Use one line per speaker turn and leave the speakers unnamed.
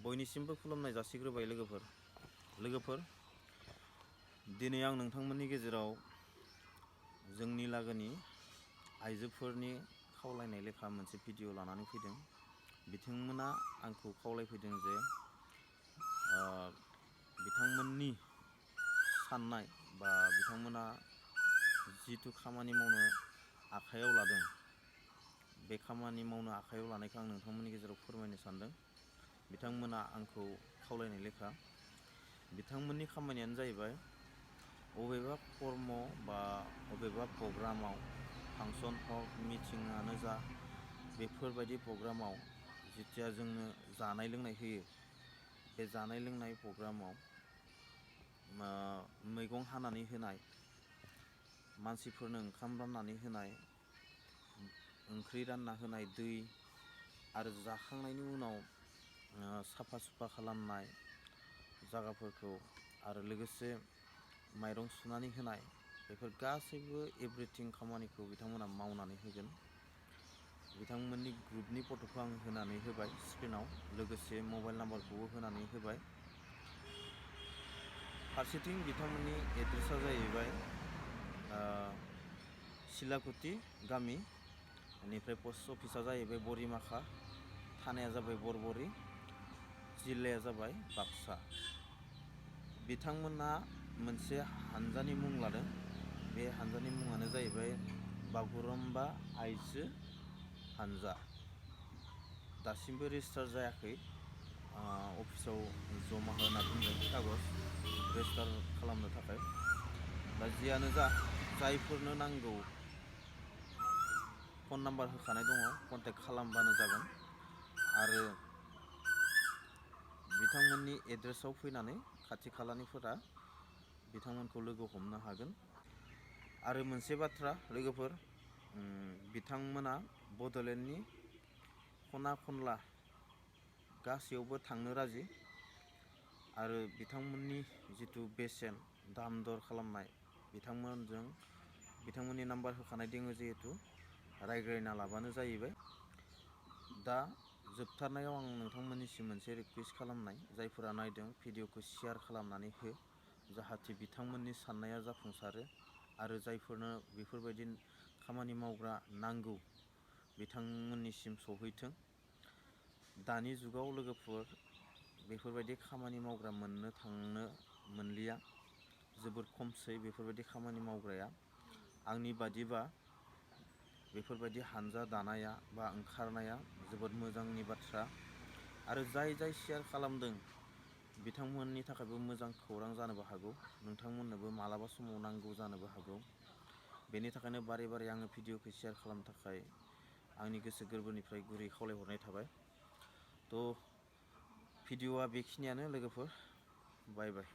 बयनिसिमबो खुलुमनाय जासिग्रोबाय लोगोफोर दिनै आं नोंथांमोननि गेजेराव जोंनि लागोनि आइजोफोरनि खावलायनाय लेखा मोनसे भिडिअ लानानै फैदों। बिथांमोना आंखौ खावलायफैदों जे बिथांमोननि साननाय बा बिथांमोना जिथु खामानि मावनो आखायाव लादों बे खामानि मावनो आखायाव लानायखौ आं नोंथांमोननि गेजेराव फोरमायनो सानदों। बिथांमोना आंखौ खावलायनाय लेखा बिथांमोननि खामानियानो जाहैबाय अबेबा कर्म बा अबेबा प्रग्रामाव फांसन हक मिटिङानो जा बेफोरबायदि प्रग्रामाव जिथिया जोंनो जानाय लोंनाय होयो बे जानाय लोंनाय प्रग्रामाव मैगं हानानै होनाय, मानसिफोरनो ओंखाम राननानै होनाय, ओंख्रि रानना होनाय, दै आरो जाखांनायनि उनाव साफा सुफा खालामनाय जागाफोरखौ आरो लोगोसे माइरं सुनानै होनाय बेफोर गासैबो एभ्रिथिं खामानिखौ बिथांमोना मावनानै होगोन। बिथांमोननि ग्रुपनि फट'खौ आं होनानै होबाय स्क्रिनाव, लोगोसे मबाइल नाम्बारखौबो होनानै होबाय। फारसेथिं बिथांमोननि एड्रेसा जाहैबाय सिलाकुथि गामि, बेनिफ्राय पस्ट अफिसा जाहैबाय बरिमाखा, थानाया जाबाय बरबरि, जिल्लाया जाबाय बाक्सा। बिथांमोना मोनसे हानजानि मुं लादों। बे हानजानि मुङानो जाहैबाय बागुरुम्बा आइजो हानजा। दासिमबो रेजिस्टार जायाखै, अफिसाव जमा होना दोनदों कागज रेजिस्टार खालामनो थाखाय। दा जियानो जा, जायफोरनो नांगौ फन नाम्बार होखानाय दङ, कन्टेक्ट खालामबानो जागोन आरो बिथांमोननि एड्रेसाव फैनानै खाथि खालानिफोरा बिथांमोनखौ लोगो हमनो हागोन। आरो मोनसे बाथ्रा लोगोफोर, बिथांमोना बड'लेण्डनि खना खनला गासैयावबो थांनो राजि आरो बिथांमोननि जिथु बेसेन दाम दर खालामनाय बिथांमोननि नाम्बार होखानाय दङ जिहेथु रायज्लायना लाबानो जाहैबाय। दा जोबथारनायाव आं नोंथांमोननिसिम मोनसे रिकुवेस्ट खालामनाय, जायफोरा नायदों भिडिअखौ शेयार खालामनानै हो, जाहाथे बिथांमोननि साननाया जाफुंसारो आरो जायफोरनो बेफोरबायदि खामानि मावग्रा नांगौ बिथांमोननिसिम सहैथों। दानि जुगाव लोगोफोर बेफोरबायदि खामानि मावग्रा थांनो मोनलिया, जोबोर खमसै बेफोरबायदि खामानि मावग्राया। आंनि बादिबा बेफोरबायदि हानजा दानाया बा ओंखारनाया जोबोद मोजांनि बाथ्रा आरो जाय शेयार खालामदों बिथांमोननि थाखायबो मोजां खौरां जानोबो हागौ, नोंथांमोननोबो मालाबा समाव नांगौ जानोबो हागौ। बेनि थाखायनो बारे बारे आङो भिडिअखौ शेयार खालामनो थाखाय आंनि गोसो गोरबोनिफ्राय गुरै खावलायहरनाय थाबाय। थ' भिडिअआ बेखिनियानो लोगोफोर, बाय बाय।